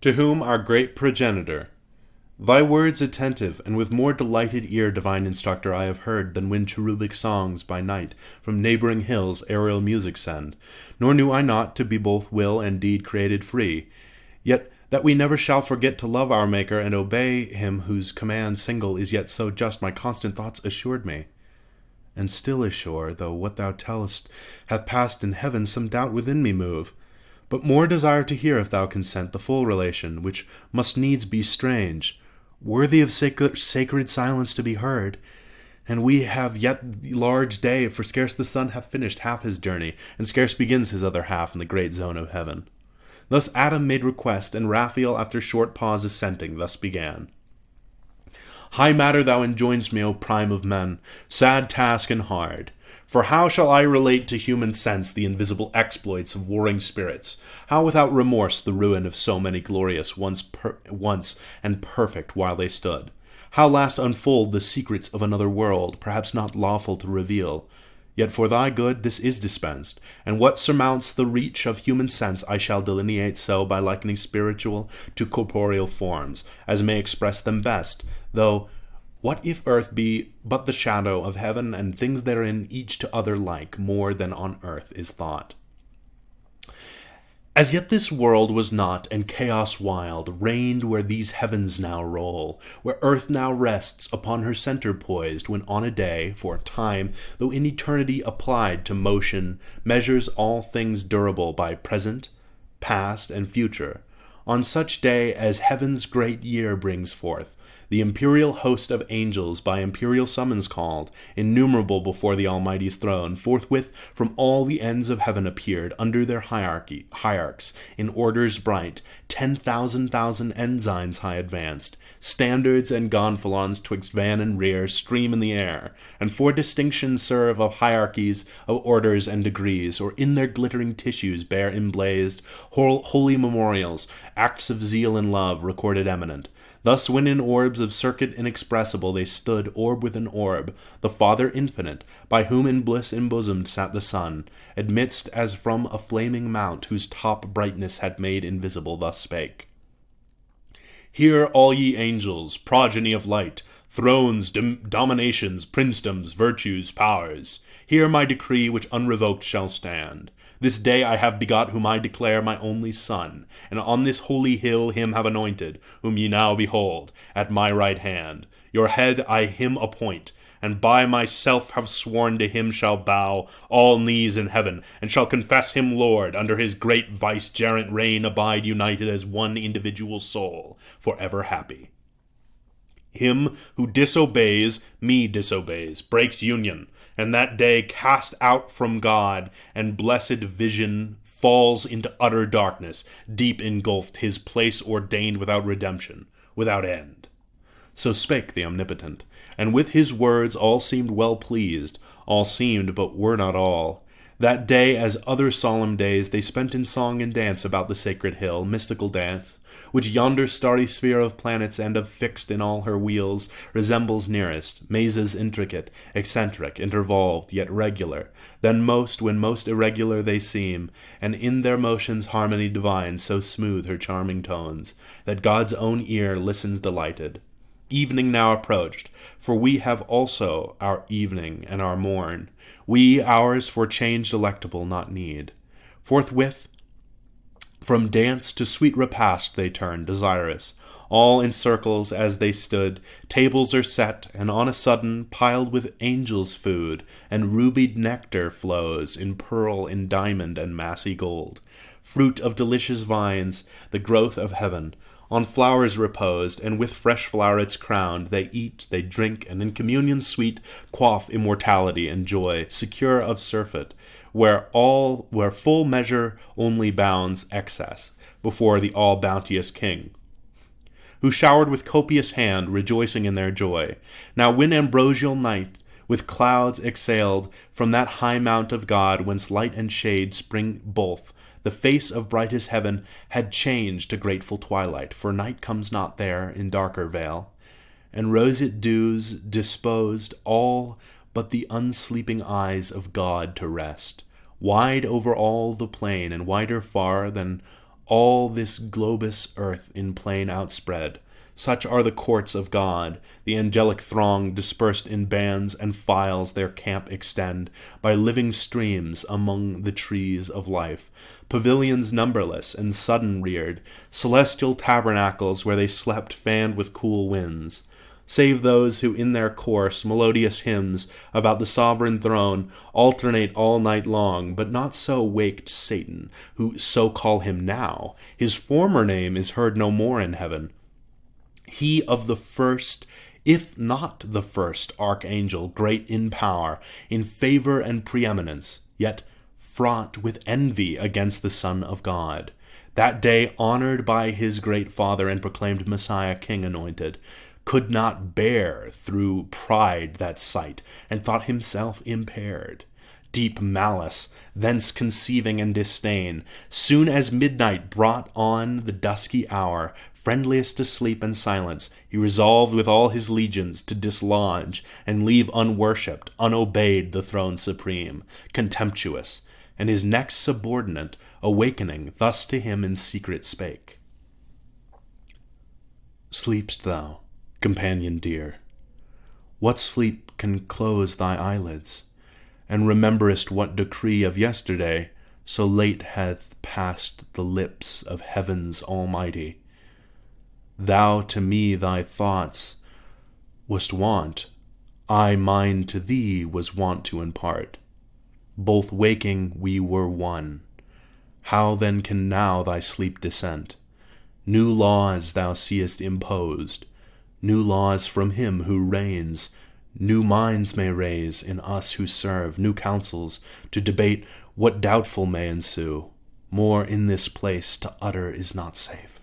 To whom our great progenitor, thy words attentive, and with more delighted ear, divine instructor, I have heard, than when cherubic songs by night from neighboring hills aerial music send. Nor knew I not to be both will and deed created free. Yet that we never shall forget to love our Maker and obey him whose command single is yet so just, my constant thoughts assured me. And still assure, though what thou tellest hath passed in heaven, some doubt within me move. But more desire to hear, if thou consent, the full relation, which must needs be strange, worthy of sacred silence to be heard. And we have yet large day, for scarce the sun hath finished half his journey, and scarce begins his other half in the great zone of heaven. Thus Adam made request, and Raphael, after short pause assenting, thus began. High matter thou enjoinest me, O prime of men, sad task and hard. For how shall I relate to human sense the invisible exploits of warring spirits? How without remorse the ruin of so many glorious once and perfect while they stood? How last unfold the secrets of another world, perhaps not lawful to reveal? Yet for thy good this is dispensed, and what surmounts the reach of human sense I shall delineate so by likening spiritual to corporeal forms, as may express them best, though what if earth be but the shadow of heaven, and things therein each to other like, more than on earth is thought? As yet this world was not, and chaos wild reigned where these heavens now roll, where earth now rests upon her centre poised, when on a day, for time, though in eternity applied to motion, measures all things durable by present, past, and future. On such day as heaven's great year brings forth, the imperial host of angels, by imperial summons called, innumerable before the Almighty's throne, forthwith from all the ends of heaven appeared, under their hierarchs, in orders bright, 10,000 ensigns high advanced, standards and gonfalons twixt van and rear stream in the air, and for distinction serve of hierarchies, of orders and degrees, or in their glittering tissues bear emblazed holy memorials, acts of zeal and love recorded eminent. Thus when in orbs of circuit inexpressible they stood, orb within orb, the Father infinite, by whom in bliss embosomed sat the Son, amidst as from a flaming mount, whose top brightness had made invisible, thus spake. Hear all ye angels, progeny of light, thrones, dominations, princedoms, virtues, powers. Hear my decree, which unrevoked shall stand. This day I have begot whom I declare my only Son, and on this holy hill him have anointed, whom ye now behold, at my right hand. Your head I him appoint, and by myself have sworn to him shall bow all knees in heaven, and shall confess him Lord, under his great vicegerent reign abide united as one individual soul, for ever happy. Him who disobeys, me disobeys, breaks union, and that day cast out from God, and blessed vision falls into utter darkness, deep engulfed, his place ordained without redemption, without end. So spake the Omnipotent, and with his words all seemed well pleased, all seemed, but were not all. That day, as other solemn days, they spent in song and dance about the sacred hill, mystical dance, which yonder starry sphere of planets and of fixed in all her wheels resembles nearest, mazes intricate, eccentric, intervolved, yet regular, than most when most irregular they seem, and in their motions harmony divine, so smooth her charming tones, that God's own ear listens delighted. Evening now approached, for we have also our evening and our morn, we ours for change delectable not need. Forthwith from dance to sweet repast they turn, desirous. All in circles as they stood, tables are set, and on a sudden, piled with angels' food, and rubied nectar flows, in pearl, in diamond, and massy gold. Fruit of delicious vines, the growth of heaven, on flowers reposed, and with fresh flowerets crowned, they eat, they drink, and in communion sweet quaff immortality and joy, secure of surfeit, where full measure only bounds excess, before the all-bounteous King, who showered with copious hand, rejoicing in their joy. Now when ambrosial night, with clouds exhaled, from that high mount of God, whence light and shade spring both, the face of brightest heaven had changed to grateful twilight, for night comes not there in darker veil, and roseate dews disposed all but the unsleeping eyes of God to rest, wide over all the plain, and wider far than all this globous earth in plain outspread. Such are the courts of God, the angelic throng dispersed in bands and files their camp extend, by living streams among the trees of life, pavilions numberless and sudden reared, celestial tabernacles where they slept fanned with cool winds. Save those who in their course melodious hymns about the sovereign throne alternate all night long, but not so waked Satan, who so call him now. His former name is heard no more in heaven. He of the first, if not the first, archangel, great in power, in favor and preeminence, yet fraught with envy against the Son of God. That day honored by his great Father and proclaimed Messiah, King anointed, could not bear through pride that sight, and thought himself impaired. Deep malice, thence conceiving and disdain, soon as midnight brought on the dusky hour, friendliest to sleep and silence, he resolved with all his legions to dislodge and leave unworshipped, unobeyed the throne supreme, contemptuous, and his next subordinate, awakening, thus to him in secret spake. Sleep'st thou, companion dear? What sleep can close thy eyelids? And rememberest what decree of yesterday so late hath passed the lips of heaven's Almighty? Thou to me thy thoughts wast wont, I mine to thee was wont to impart. Both waking we were one. How then can now thy sleep dissent? New laws thou seest imposed, new laws from him who reigns. New minds may raise in us who serve, new counsels to debate what doubtful may ensue. More in this place to utter is not safe.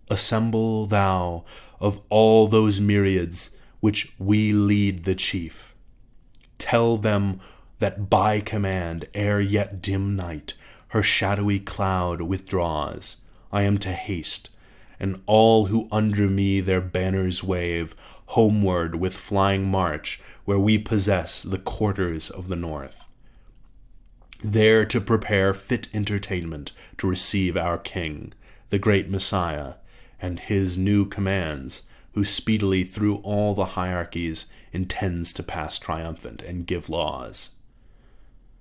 Assemble thou of all those myriads which we lead the chief. Tell them that by command, ere yet dim night her shadowy cloud withdraws, I am to haste, and all who under me their banners wave, homeward with flying march, where we possess the quarters of the north. There to prepare fit entertainment to receive our King, the great Messiah, and his new commands, who speedily through all the hierarchies intends to pass triumphant and give laws.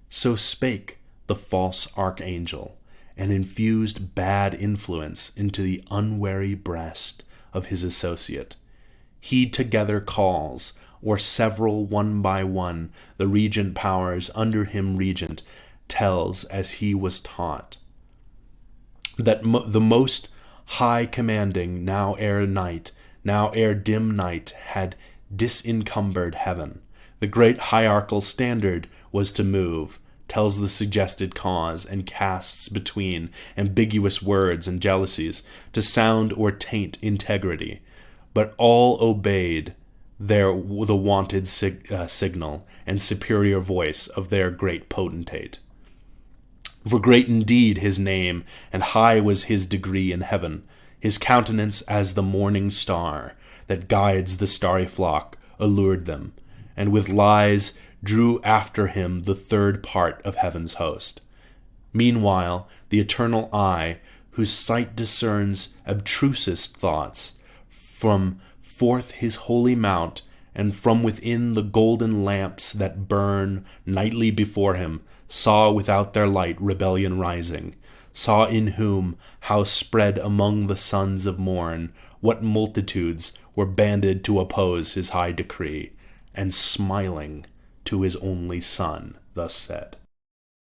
So spake the false archangel, and infused bad influence into the unwary breast of his associate. He together calls, or several one by one, the regent powers under him regent, tells as he was taught, that the most high commanding, now ere night, now ere dim night, had disencumbered heaven. The great hierarchical standard was to move, tells the suggested cause, and casts between ambiguous words and jealousies, to sound or taint integrity. But all obeyed the wonted signal and superior voice of their great potentate. For great indeed his name, and high was his degree in heaven, his countenance as the morning star that guides the starry flock, allured them, and with lies drew after him the third part of heaven's host. Meanwhile, the eternal eye, whose sight discerns abstrusest thoughts, from forth his holy mount, and from within the golden lamps that burn nightly before him, saw without their light rebellion rising, saw in whom how spread among the sons of morn what multitudes were banded to oppose his high decree, and smiling to his only son thus said.